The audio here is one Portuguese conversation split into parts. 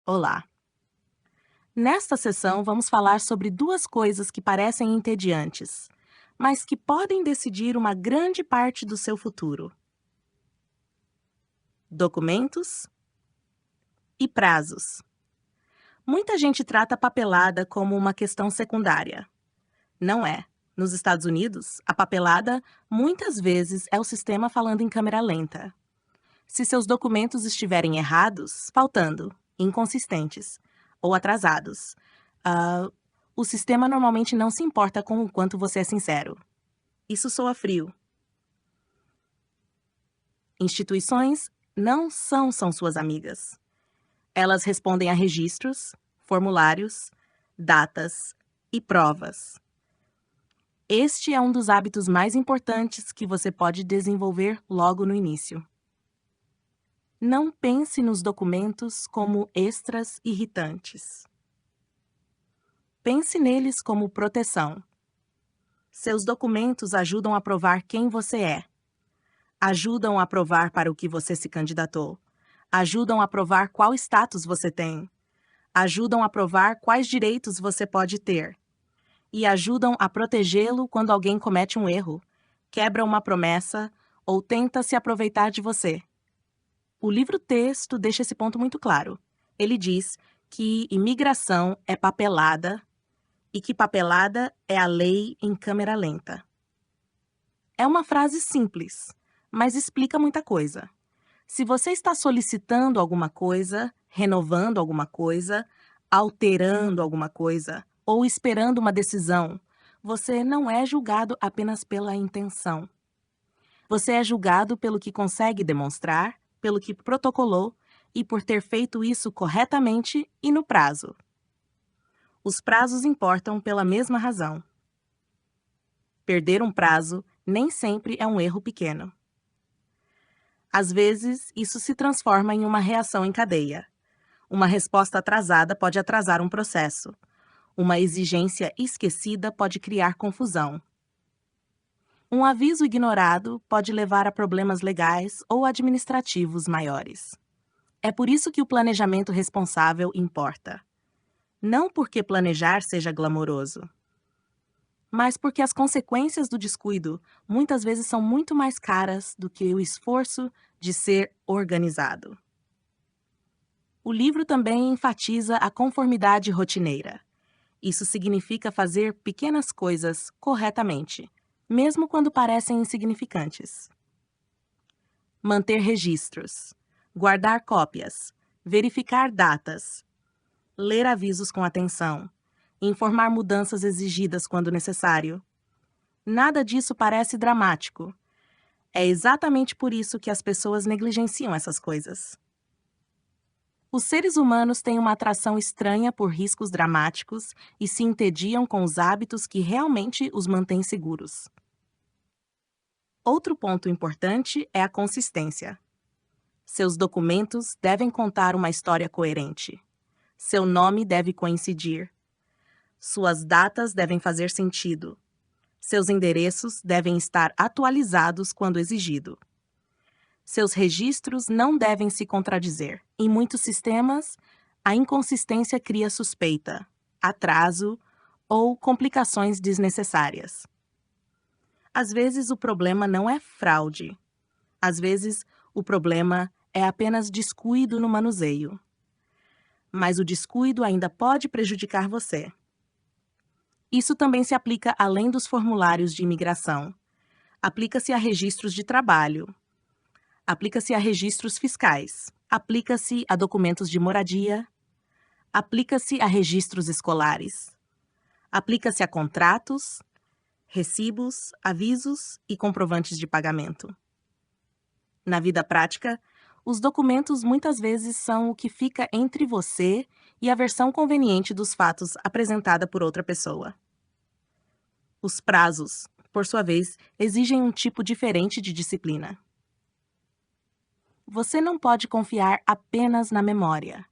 Olá! Nesta sessão, vamos falar sobre duas coisas que parecem entediantes, mas que podem decidir uma grande parte do seu futuro: documentos e prazos. Muita gente trata a papelada como uma questão secundária. Não é. Nos Estados Unidos, a papelada muitas vezes é o sistema falando em câmera lenta. Se seus documentos estiverem errados, faltando, inconsistentes ou atrasados, ah, o sistema normalmente não se importa com o quanto você é sincero. Isso soa frio. Instituições não são suas amigas. Elas respondem a registros, formulários, datas e provas. Este é um dos hábitos mais importantes que você pode desenvolver logo no início. Não pense nos documentos como extras irritantes. Pense neles como proteção. Seus documentos ajudam a provar quem você é. Ajudam a provar para o que você se candidatou. Ajudam a provar qual status você tem. Ajudam a provar quais direitos você pode ter. E ajudam a protegê-lo quando alguém comete um erro, quebra uma promessa ou tenta se aproveitar de você. O livro-texto deixa esse ponto muito claro. Ele diz que imigração é papelada e que papelada é a lei em câmera lenta. É uma frase simples, mas explica muita coisa. Se você está solicitando alguma coisa, renovando alguma coisa, alterando alguma coisa ou esperando uma decisão, você não é julgado apenas pela intenção. Você é julgado pelo que consegue demonstrar, pelo que protocolou e por ter feito isso corretamente e no prazo. Os prazos importam pela mesma razão. Perder um prazo nem sempre é um erro pequeno. Às vezes, isso se transforma em uma reação em cadeia. Uma resposta atrasada pode atrasar um processo. Uma exigência esquecida pode criar confusão. Um aviso ignorado pode levar a problemas legais ou administrativos maiores. É por isso que o planejamento responsável importa. Não porque planejar seja glamouroso, mas porque as consequências do descuido muitas vezes são muito mais caras do que o esforço de ser organizado. O livro também enfatiza a conformidade rotineira. Isso significa fazer pequenas coisas corretamente, mesmo quando parecem insignificantes. Manter registros, guardar cópias, verificar datas, ler avisos com atenção, informar mudanças exigidas quando necessário. Nada disso parece dramático. É exatamente por isso que as pessoas negligenciam essas coisas. Os seres humanos têm uma atração estranha por riscos dramáticos e se entediam com os hábitos que realmente os mantêm seguros. Outro ponto importante é a consistência. Seus documentos devem contar uma história coerente. Seu nome deve coincidir. Suas datas devem fazer sentido. Seus endereços devem estar atualizados quando exigido. Seus registros não devem se contradizer. Em muitos sistemas, a inconsistência cria suspeita, atraso ou complicações desnecessárias. Às vezes, o problema não é fraude. Às vezes, o problema é apenas descuido no manuseio. Mas o descuido ainda pode prejudicar você. Isso também se aplica além dos formulários de imigração. Aplica-se a registros de trabalho. Aplica-se a registros fiscais. Aplica-se a documentos de moradia. Aplica-se a registros escolares. Aplica-se a contratos, recibos, avisos e comprovantes de pagamento. Na vida prática, os documentos muitas vezes são o que fica entre você e a versão conveniente dos fatos apresentada por outra pessoa. Os prazos, por sua vez, exigem um tipo diferente de disciplina. Você não pode confiar apenas na memória.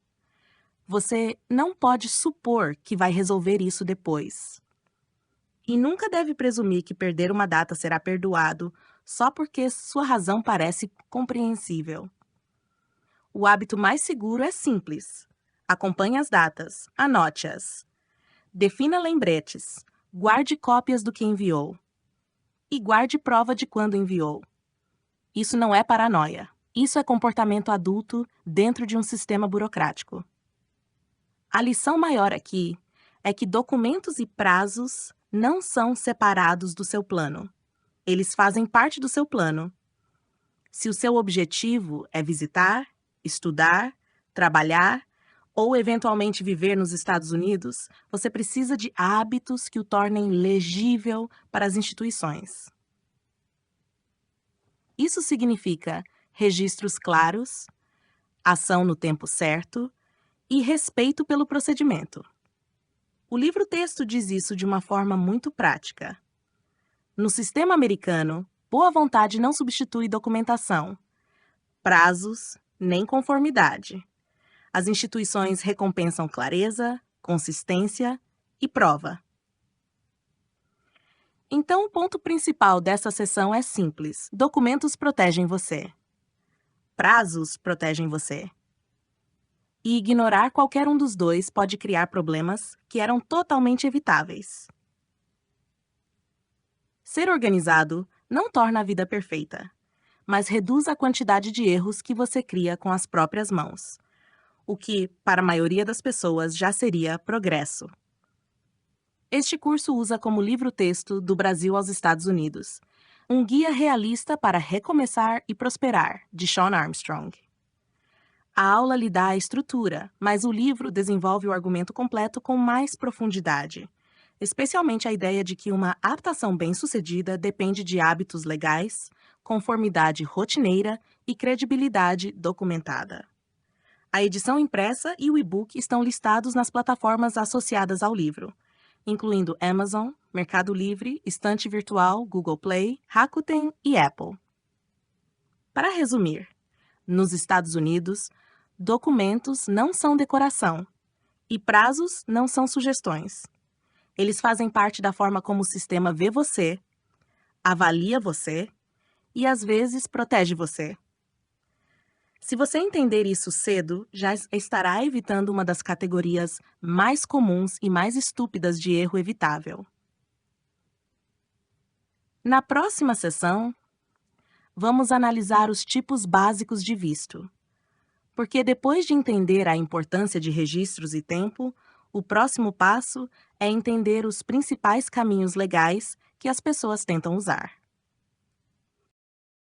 Você não pode supor que vai resolver isso depois. E nunca deve presumir que perder uma data será perdoado só porque sua razão parece compreensível. O hábito mais seguro é simples. Acompanhe as datas, anote-as. Defina lembretes, guarde cópias do que enviou. E guarde prova de quando enviou. Isso não é paranoia. Isso é comportamento adulto dentro de um sistema burocrático. A lição maior aqui é que documentos e prazos não são separados do seu plano. Eles fazem parte do seu plano. Se o seu objetivo é visitar, estudar, trabalhar ou eventualmente viver nos Estados Unidos, você precisa de hábitos que o tornem legível para as instituições. Isso significa registros claros, ação no tempo certo e respeito pelo procedimento. O livro-texto diz isso de uma forma muito prática. No sistema americano, boa vontade não substitui documentação, prazos, nem conformidade. As instituições recompensam clareza, consistência e prova. Então, o ponto principal dessa sessão é simples: documentos protegem você. Prazos protegem você. E ignorar qualquer um dos dois pode criar problemas que eram totalmente evitáveis. Ser organizado não torna a vida perfeita, mas reduz a quantidade de erros que você cria com as próprias mãos, o que, para a maioria das pessoas, já seria progresso. Este curso usa como livro-texto Do Brasil aos Estados Unidos, um guia realista para recomeçar e prosperar, de Sean Armstrong. A aula lhe dá a estrutura, mas o livro desenvolve o argumento completo com mais profundidade, especialmente a ideia de que uma adaptação bem-sucedida depende de hábitos legais, conformidade rotineira e credibilidade documentada. A edição impressa e o e-book estão listados nas plataformas associadas ao livro, incluindo Amazon, Mercado Livre, Estante Virtual, Google Play, Rakuten e Apple. Para resumir, nos Estados Unidos, documentos não são decoração e prazos não são sugestões. Eles fazem parte da forma como o sistema vê você, avalia você e, às vezes, protege você. Se você entender isso cedo, já estará evitando uma das categorias mais comuns e mais estúpidas de erro evitável. Na próxima sessão, vamos analisar os tipos básicos de visto. Porque depois de entender a importância de registros e tempo, o próximo passo é entender os principais caminhos legais que as pessoas tentam usar.